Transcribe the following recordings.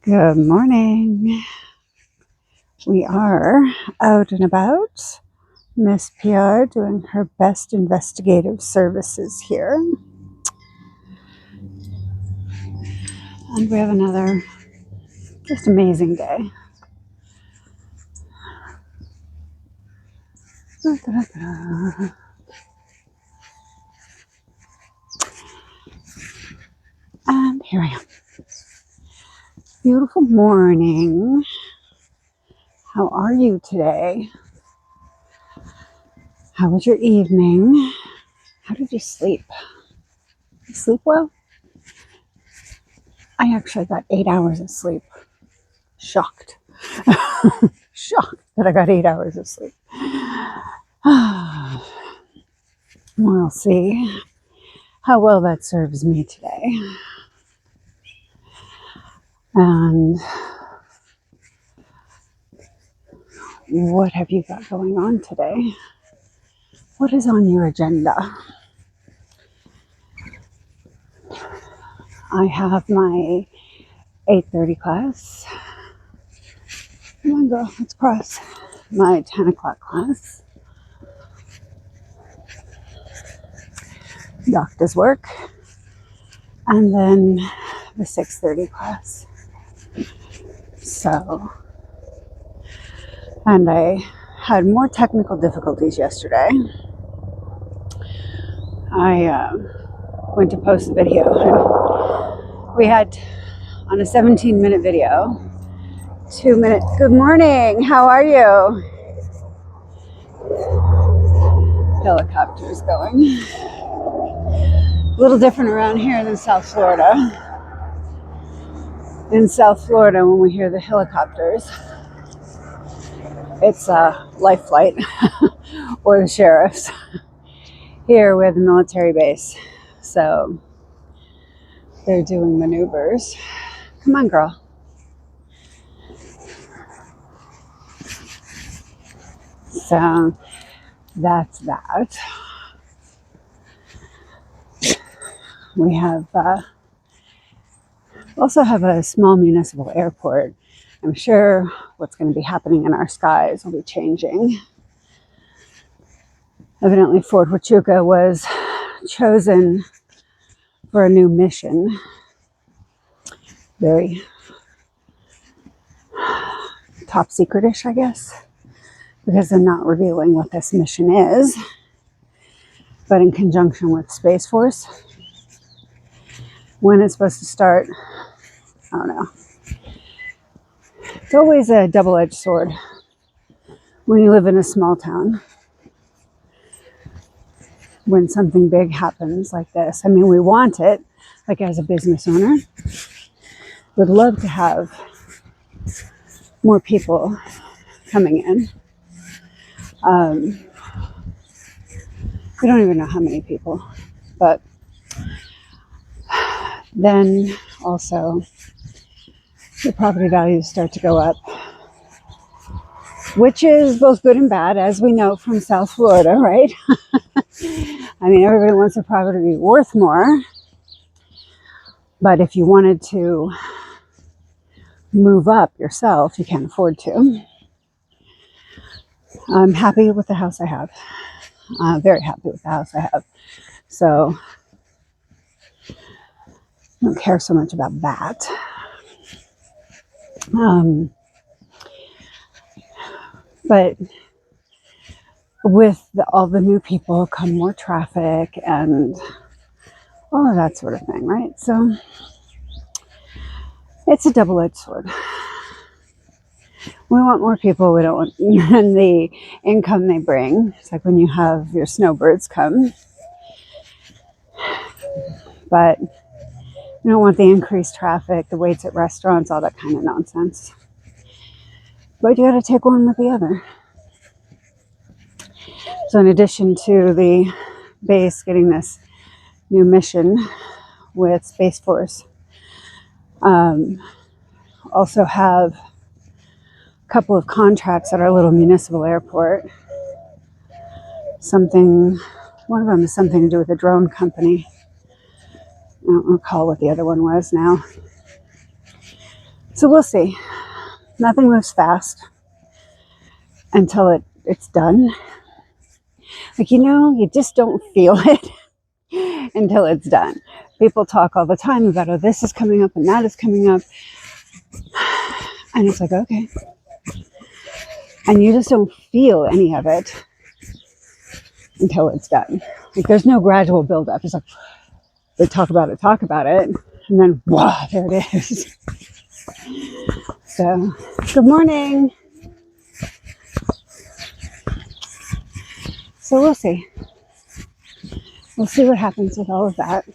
Good morning. We are out and about. Miss PR doing her best investigative services here. And we have another just amazing day. And here I am. Beautiful morning. How are you today? How was your evening? How did you sleep? You sleep well? I actually got 8 hours of sleep. Shocked. Shocked that I got 8 hours of sleep. We'll see how well that serves me today. And what have you got going on today? What is on your agenda? I have my 8:30 class. Come on, girl, let's cross. My 10 o'clock class. Doctor's work. And then the 6:30 class. So, and I had more technical difficulties yesterday. I went to post a video. We had on a 17-minute video, 2 minutes. Good morning. How are you? Helicopters going. A little different around here than South Florida. In South Florida, when we hear the helicopters, it's a life flight or the sheriff's. Here we're the military base, so they're doing maneuvers. Come on, girl. So that's that. We have also have a small municipal airport. I'm sure what's going to be happening in our skies will be changing. Evidently, Fort Huachuca was chosen for a new mission. Very top secret-ish, I guess, because they're not revealing what this mission is. But in conjunction with Space Force, when it's supposed to start, I don't know. It's always a double-edged sword when you live in a small town. When something big happens like this, I mean, we want it, like as a business owner, would love to have more people coming in. We don't even know how many people, but then also the property values start to go up, which is both good and bad, as we know from South Florida, right? I mean, everybody wants their property to be worth more, but if you wanted to move up yourself, you can't afford to. I'm happy with the house I have. Very happy with the house I have. So I don't care so much about that. But with all the new people come more traffic and all of that sort of thing, right? So it's a double-edged sword. We want more people. We don't want and the income they bring. It's like when you have your snowbirds come. But we don't want the increased traffic, the waits at restaurants, all that kind of nonsense. But you got to take one with the other. So in addition to the base getting this new mission with Space Force, also have a couple of contracts at our little municipal airport. One of them is something to do with a drone company. I don't recall what the other one was now. So we'll see. Nothing moves fast until it's done. Like, you just don't feel it until it's done. People talk all the time about, oh, this is coming up and that is coming up. And it's like, okay. And you just don't feel any of it until it's done. Like, there's no gradual buildup. It's like, they talk about it, and then, wow, there it is. So, good morning. So we'll see. We'll see what happens with all of that.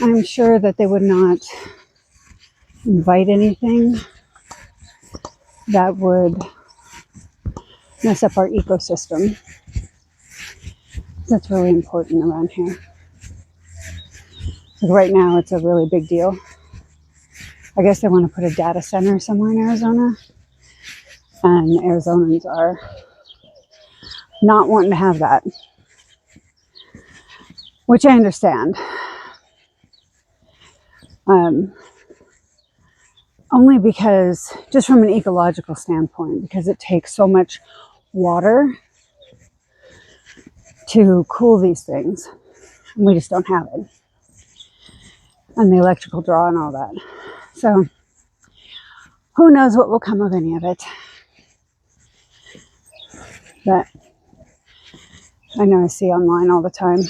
I'm sure that they would not invite anything that would mess up our ecosystem. That's really important around here. Like right now, it's a really big deal. I guess they want to put a data center somewhere in Arizona, and Arizonans are not wanting to have that, which I understand. Only because, just from an ecological standpoint, because it takes so much water to cool these things, and we just don't have it. And the electrical draw and all that. So, who knows what will come of any of it. But I know I see online all the time,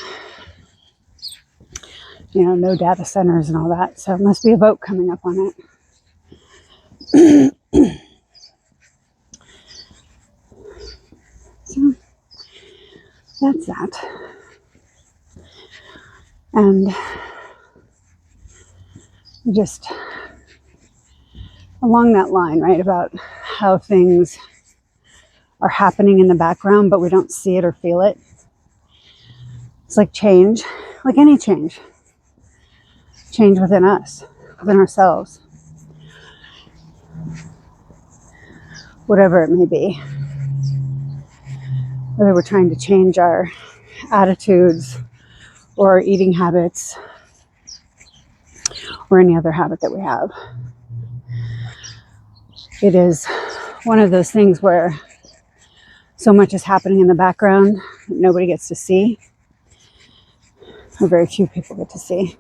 no data centers and all that. So it must be a vote coming up on it. So that's that. And just along that line, right, about how things are happening in the background, but we don't see it or feel it. It's like change, like any change within us, within ourselves, whatever it may be. Whether we're trying to change our attitudes or our eating habits or any other habit that we have. It is one of those things where so much is happening in the background that nobody gets to see, or very few people get to see.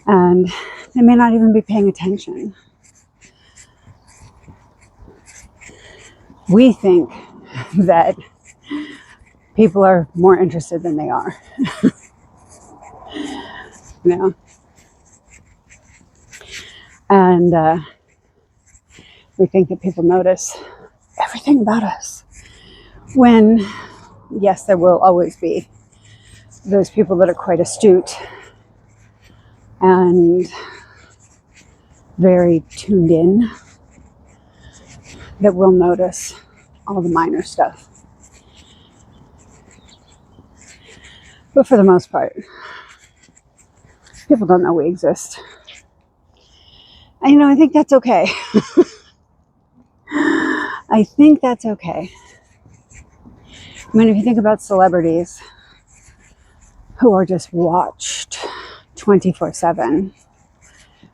And they may not even be paying attention. We think that people are more interested than they are. And we think that people notice everything about us. When, yes, there will always be those people that are quite astute and very tuned in that will notice all the minor stuff. But for the most part, people don't know we exist. And I think that's okay. I think that's okay. I mean, if you think about celebrities who are just watched 24/7,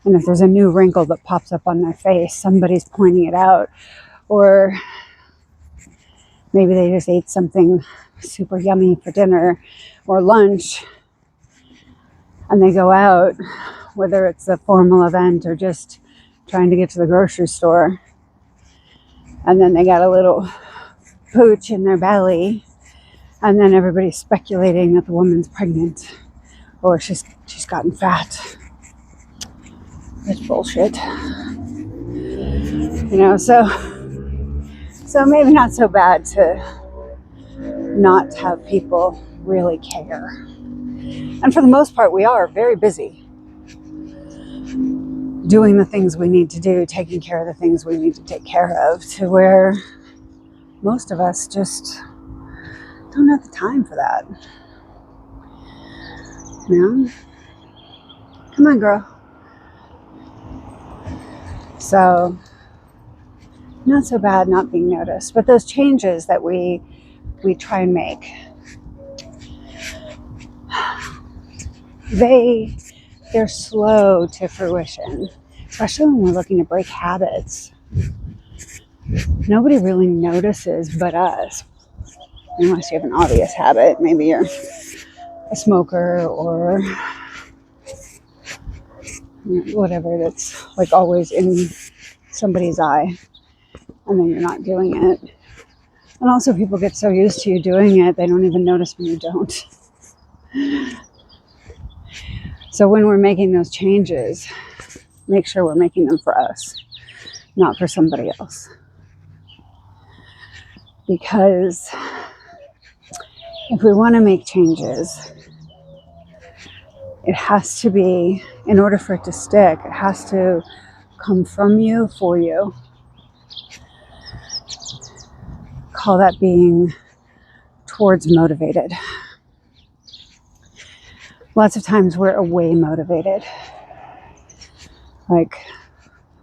and if there's a new wrinkle that pops up on their face, somebody's pointing it out, or maybe they just ate something super yummy for dinner or lunch, and they go out, whether it's a formal event or just trying to get to the grocery store, and then they got a little pooch in their belly, and then everybody's speculating that the woman's pregnant or she's gotten fat. It's bullshit. So maybe not so bad to not have people really care. And for the most part, we are very busy doing the things we need to do, taking care of the things we need to take care of, to where most of us just don't have the time for that. Come on, girl. So, not so bad not being noticed, but those changes that we try and make, they they're slow to fruition, especially when we're looking to break habits. Nobody really notices but us, unless you have an obvious habit. Maybe you're a smoker or whatever that's like always in somebody's eye, and then you're not doing it. And also people get so used to you doing it, they don't even notice when you don't. So when we're making those changes, make sure we're making them for us, not for somebody else. Because if we want to make changes, it has to be, in order for it to stick, it has to come from you, for you. Call that being towards motivated. Lots of times we're away motivated. Like,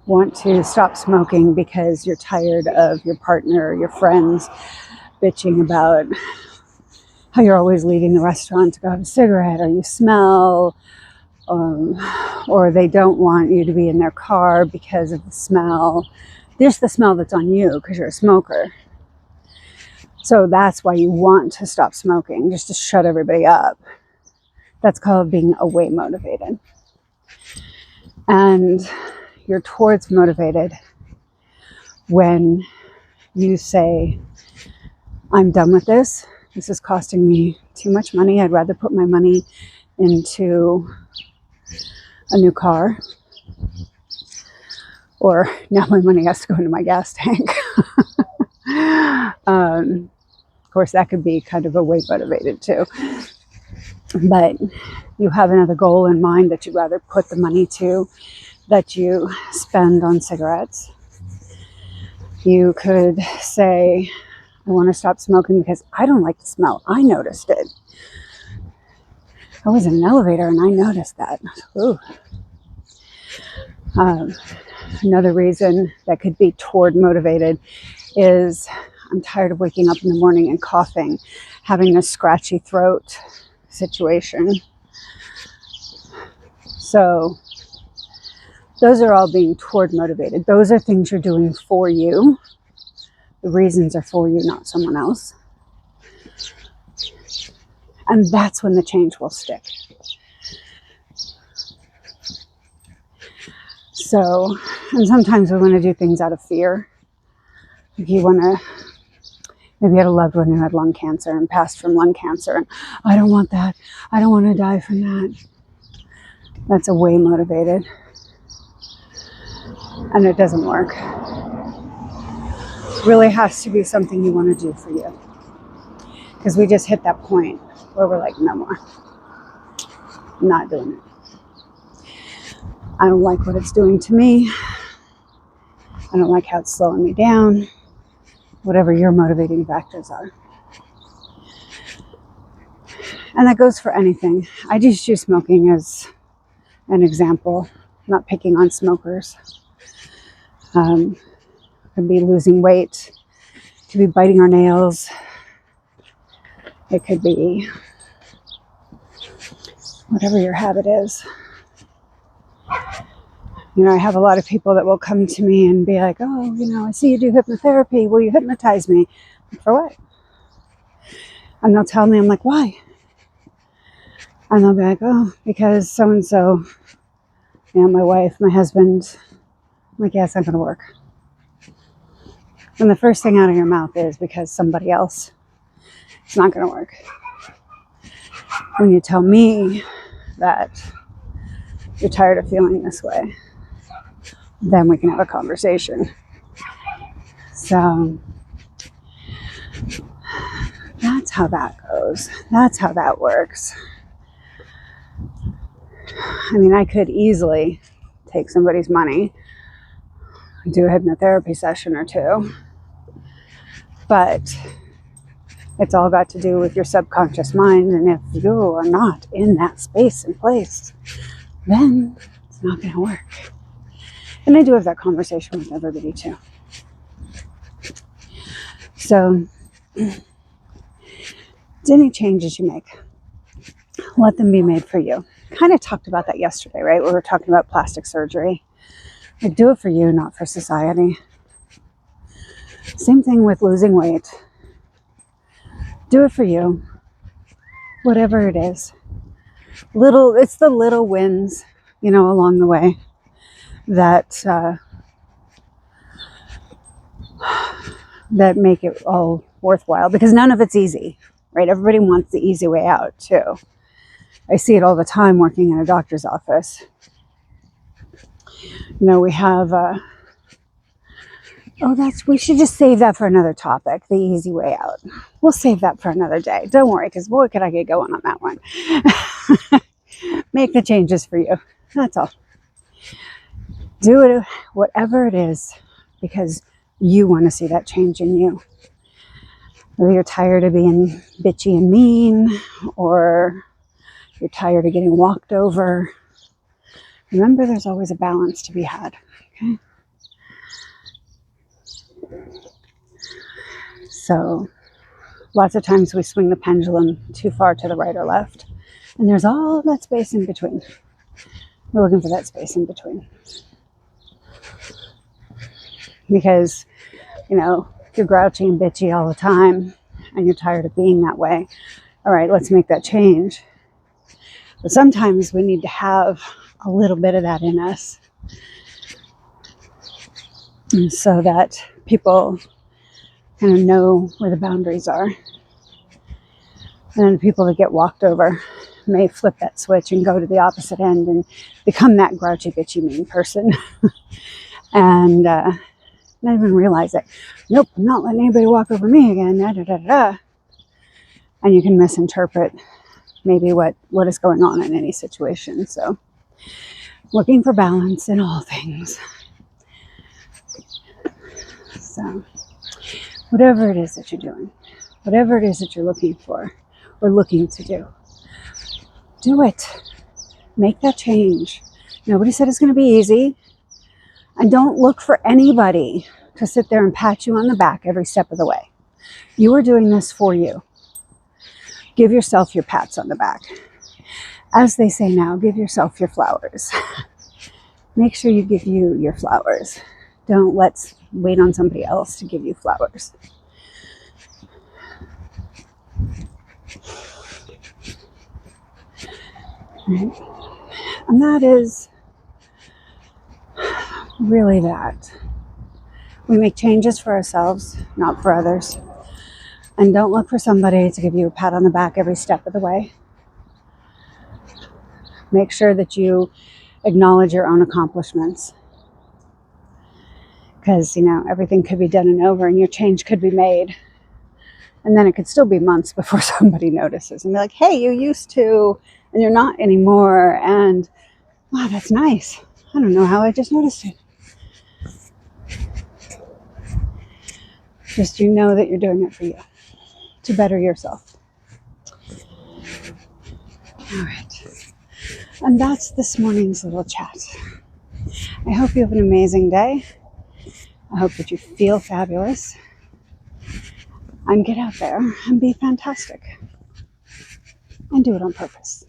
want to stop smoking because you're tired of your partner or your friends bitching about how you're always leaving the restaurant to go have a cigarette, or you smell, or they don't want you to be in their car because of the smell. There's the smell that's on you because you're a smoker. So that's why you want to stop smoking, just to shut everybody up. That's called being away motivated. And you're towards motivated when you say, I'm done with this. This is costing me too much money. I'd rather put my money into a new car. Or now my money has to go into my gas tank. Of course, that could be kind of away motivated too. But you have another goal in mind that you'd rather put the money to, that you spend on cigarettes. You could say, I want to stop smoking because I don't like the smell. I noticed it. I was in an elevator and I noticed that. Ooh. Another reason that could be toward motivated is I'm tired of waking up in the morning and coughing, having a scratchy throat situation. So those are all being toward motivated. Those are things you're doing for you. The reasons are for you, not someone else. And that's when the change will stick. So, and sometimes we want to do things out of fear. If you want to, maybe you had a loved one who had lung cancer and passed from lung cancer, and I don't want that. I don't want to die from that. That's away motivated. And it doesn't work. It really has to be something you want to do for you. Because we just hit that point where we're like, no more. I'm not doing it. I don't like what it's doing to me. I don't like how it's slowing me down. Whatever your motivating factors are. And that goes for anything. I just use smoking as an example, not picking on smokers. Could be losing weight. It could be biting our nails. It could be whatever your habit is. You know, I have a lot of people that will come to me and be like, oh, you know, I see you do hypnotherapy. Will you hypnotize me? For what? And they'll tell me, I'm like, why? And they'll be like, oh, because so-and-so, you know, my wife, my husband. I'm like, yeah, it's not going to work. And the first thing out of your mouth is because somebody else. It's not going to work. When you tell me that you're tired of feeling this way, then we can have a conversation. So that's how that goes. That's how that works. I mean, I could easily take somebody's money, do a hypnotherapy session or two, but it's all got to do with your subconscious mind. And if you are not in that space and place, then it's not going to work. And I do have that conversation with everybody too. So, any changes you make, let them be made for you. kind of talked about that yesterday, right? We were talking about plastic surgery. Like, do it for you, not for society. Same thing with losing weight. Do it for you, whatever it is. It's the little wins, along the way that that make it all worthwhile, because none of it's easy, right? Everybody wants the easy way out too. I see it all the time working in a doctor's office. We have we should just save that for another topic, the easy way out. We'll save that for another day. Don't worry, because boy, could I get going on that one. Make the changes for you. That's all. Do it, whatever it is, because you want to see that change in you. Whether you're tired of being bitchy and mean, or you're tired of getting walked over, remember there's always a balance to be had. Okay? So lots of times we swing the pendulum too far to the right or left, and there's all that space in between. We're looking for that space in between. Because, if you're grouchy and bitchy all the time and you're tired of being that way, all right, let's make that change. But sometimes we need to have a little bit of that in us, so that people kind of know where the boundaries are. And then the people that get walked over may flip that switch and go to the opposite end and become that grouchy, bitchy, mean person. And not even realize it. Nope, I'm not letting anybody walk over me again. Da, da, da, da. And you can misinterpret maybe what is going on in any situation. So looking for balance in all things. So whatever it is that you're doing, whatever it is that you're looking for or looking to do it. Make that change. Nobody said it's going to be easy. And don't look for anybody to sit there and pat you on the back every step of the way. You are doing this for you. Give yourself your pats on the back. As they say now, give yourself your flowers. Make sure you give you your flowers. Don't let's wait on somebody else to give you flowers. Right? And that is really that. We make changes for ourselves, not for others. And don't look for somebody to give you a pat on the back every step of the way. Make sure that you acknowledge your own accomplishments. Because, everything could be done and over, and your change could be made. And then it could still be months before somebody notices and be like, hey, you used to, and you're not anymore. And wow, that's nice. I don't know how I just noticed it. Just that you're doing it for you, to better yourself. All right. And that's this morning's little chat. I hope you have an amazing day. I hope that you feel fabulous. And get out there and be fantastic. And do it on purpose.